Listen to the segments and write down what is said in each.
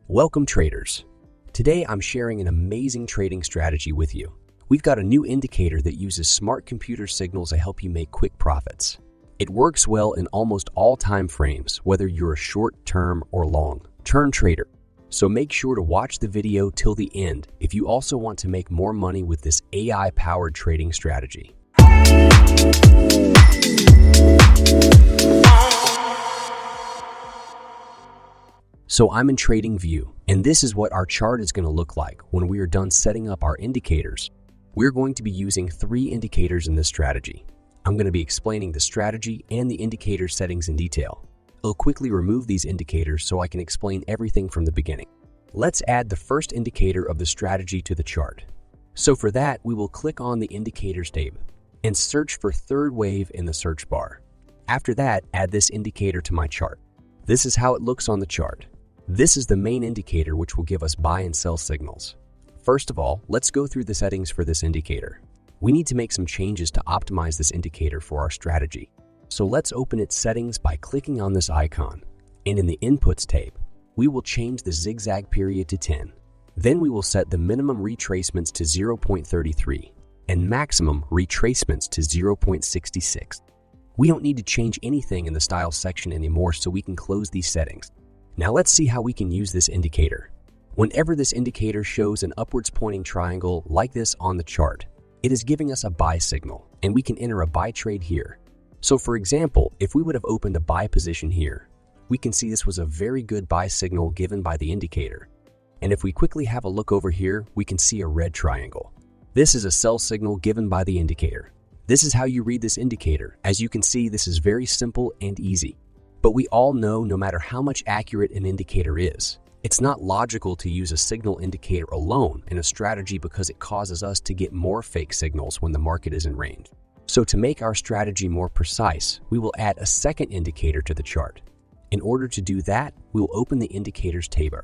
Welcome traders. Today I'm sharing an amazing trading strategy with you. We've got a new indicator that uses smart computer signals to help you make quick profits. It works well in almost all time frames, whether you're a short-term or long-term trader. So make sure to watch the video till the end if you also want to make more money with this AI-powered trading strategy. So I'm in TradingView, and this is what our chart is going to look like when we are done setting up our indicators. We're going to be using 3 indicators in this strategy. I'm going to be explaining the strategy and the indicator settings in detail. I'll quickly remove these indicators so I can explain everything from the beginning. Let's add the first indicator of the strategy to the chart. So for that, we will click on the Indicators tab and search for third wave in the search bar. After that, add this indicator to my chart. This is how it looks on the chart. This is the main indicator which will give us buy and sell signals. First of all, let's go through the settings for this indicator. We need to make some changes to optimize this indicator for our strategy. So let's open its settings by clicking on this icon. And in the Inputs tab, we will change the zigzag period to 10. Then we will set the minimum retracements to 0.33 and maximum retracements to 0.66. We don't need to change anything in the style section anymore, so we can close these settings. Now let's see how we can use this indicator. Whenever this indicator shows an upwards pointing triangle like this on the chart, it is giving us a buy signal, and we can enter a buy trade here. So for example, if we would have opened a buy position here, we can see this was a very good buy signal given by the indicator. And if we quickly have a look over here, we can see a red triangle. This is a sell signal given by the indicator. This is how you read this indicator. As you can see, this is very simple and easy. But we all know no matter how much accurate an indicator is, it's not logical to use a signal indicator alone in a strategy because it causes us to get more fake signals when the market is in range. So to make our strategy more precise, we will add a second indicator to the chart. In order to do that, we will open the Indicators tab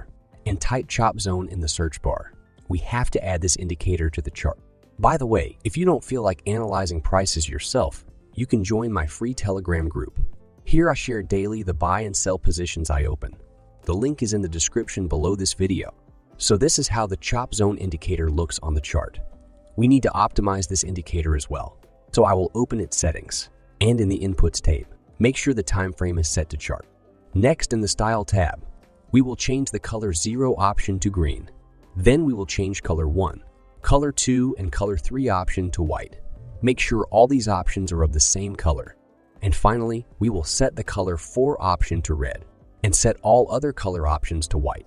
and type Chop Zone in the search bar. We have to add this indicator to the chart. By the way, if you don't feel like analyzing prices yourself, you can join my free Telegram group. Here I share daily the buy and sell positions I open. The link is in the description below this video. So this is how the Chop Zone indicator looks on the chart. We need to optimize this indicator as well. So I will open its settings, and in the Inputs tab, make sure the time frame is set to chart. Next, in the Style tab, we will change the color 0 option to green. Then we will change color 1, color 2, and color 3 option to white. Make sure all these options are of the same color. And finally, we will set the color 4 option to red and set all other color options to white.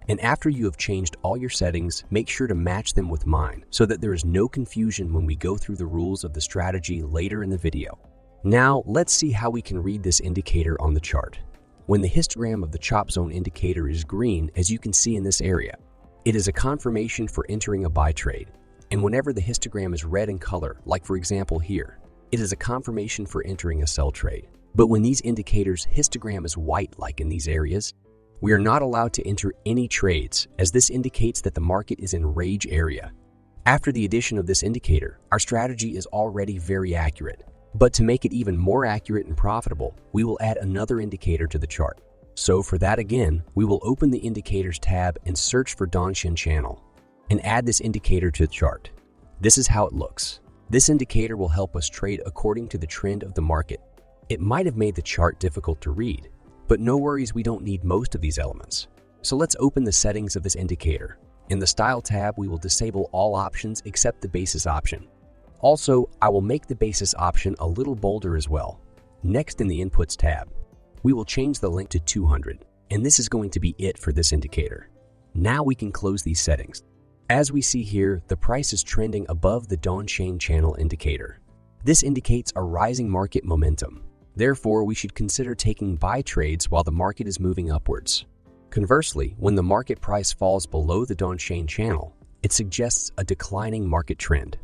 And after you have changed all your settings, make sure to match them with mine so that there is no confusion when we go through the rules of the strategy later in the video. Now, let's see how we can read this indicator on the chart. When the histogram of the Chop Zone indicator is green, as you can see in this area, it is a confirmation for entering a buy trade. And whenever the histogram is red in color, like for example here, it is a confirmation for entering a sell trade. But when these indicators' histogram is white like in these areas, we are not allowed to enter any trades, as this indicates that the market is in rage area. After the addition of this indicator, our strategy is already very accurate. But to make it even more accurate and profitable, we will add another indicator to the chart. So for that again, we will open the Indicators tab and search for Donchian channel and add this indicator to the chart. This is how it looks. This indicator will help us trade according to the trend of the market. It might have made the chart difficult to read, but no worries, we don't need most of these elements. So let's open the settings of this indicator. In the Style tab, we will disable all options except the Basis option. Also, I will make the Basis option a little bolder as well. Next, in the Inputs tab, we will change the length to 200, and this is going to be it for this indicator. Now we can close these settings. As we see here, the price is trending above the Donchian channel indicator. This indicates a rising market momentum. Therefore, we should consider taking buy trades while the market is moving upwards. Conversely, when the market price falls below the Donchian channel, it suggests a declining market trend.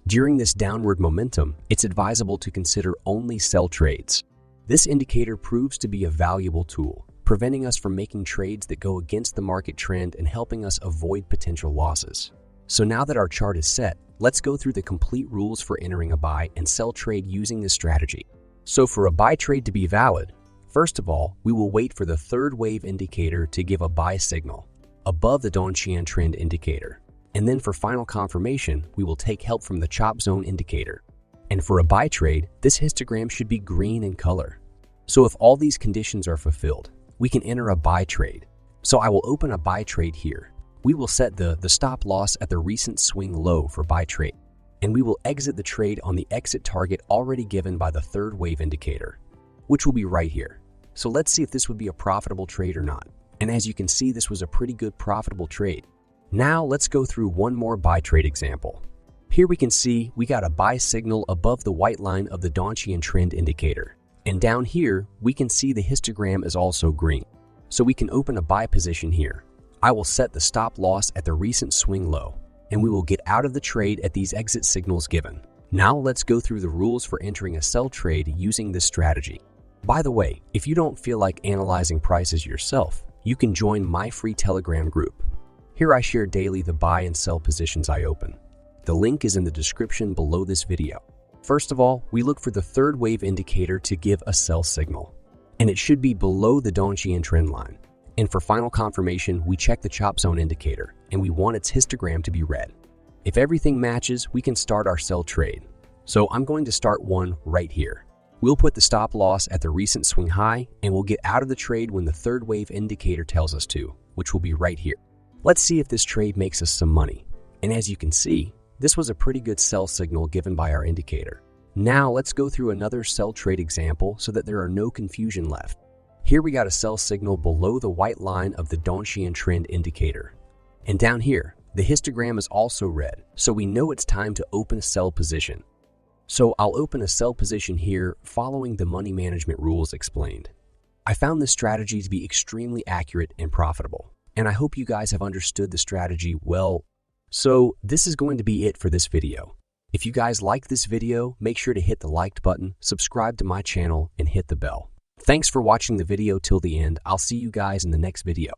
During this downward momentum, it's advisable to consider only sell trades. This indicator proves to be a valuable tool, preventing us from making trades that go against the market trend and helping us avoid potential losses. So now that our chart is set, let's go through the complete rules for entering a buy and sell trade using this strategy. So for a buy trade to be valid, first of all, we will wait for the third wave indicator to give a buy signal. above the Donchian trend indicator. And then for final confirmation, we will take help from the chop zone indicator. And for a buy trade, this histogram should be green in color. So if all these conditions are fulfilled, we can enter a buy trade. So I will open a buy trade here. We will set the stop loss at the recent swing low for buy trade. And we will exit the trade on the exit target already given by the third wave indicator, which will be right here. So let's see if this would be a profitable trade or not. And as you can see, this was a pretty good profitable trade. Now let's go through one more buy trade example. Here we can see we got a buy signal above the white line of the Donchian trend indicator. And down here, we can see the histogram is also green. So we can open a buy position here. I will set the stop loss at the recent swing low, and we will get out of the trade at these exit signals given. Now let's go through the rules for entering a sell trade using this strategy. By the way, if you don't feel like analyzing prices yourself, you can join my free Telegram group. Here I share daily the buy and sell positions I open. The link is in the description below this video. First of all, we look for the third wave indicator to give a sell signal, and it should be below the Donchian trend line. And for final confirmation, we check the chop zone indicator, and we want its histogram to be red. If everything matches, we can start our sell trade. So I'm going to start one right here. We'll put the stop loss at the recent swing high, and we'll get out of the trade when the third wave indicator tells us to, which will be right here. Let's see if this trade makes us some money. And as you can see, this was a pretty good sell signal given by our indicator. Now let's go through another sell trade example so that there are no confusion left. Here we got a sell signal below the white line of the Donchian trend indicator. And down here, the histogram is also red, so we know it's time to open a sell position. So I'll open a sell position here following the money management rules explained. I found this strategy to be extremely accurate and profitable, and I hope you guys have understood the strategy well. So this is going to be it for this video. If you guys like this video, make sure to hit the like button, subscribe to my channel, and hit the bell. Thanks for watching the video till the end. I'll see you guys in the next video.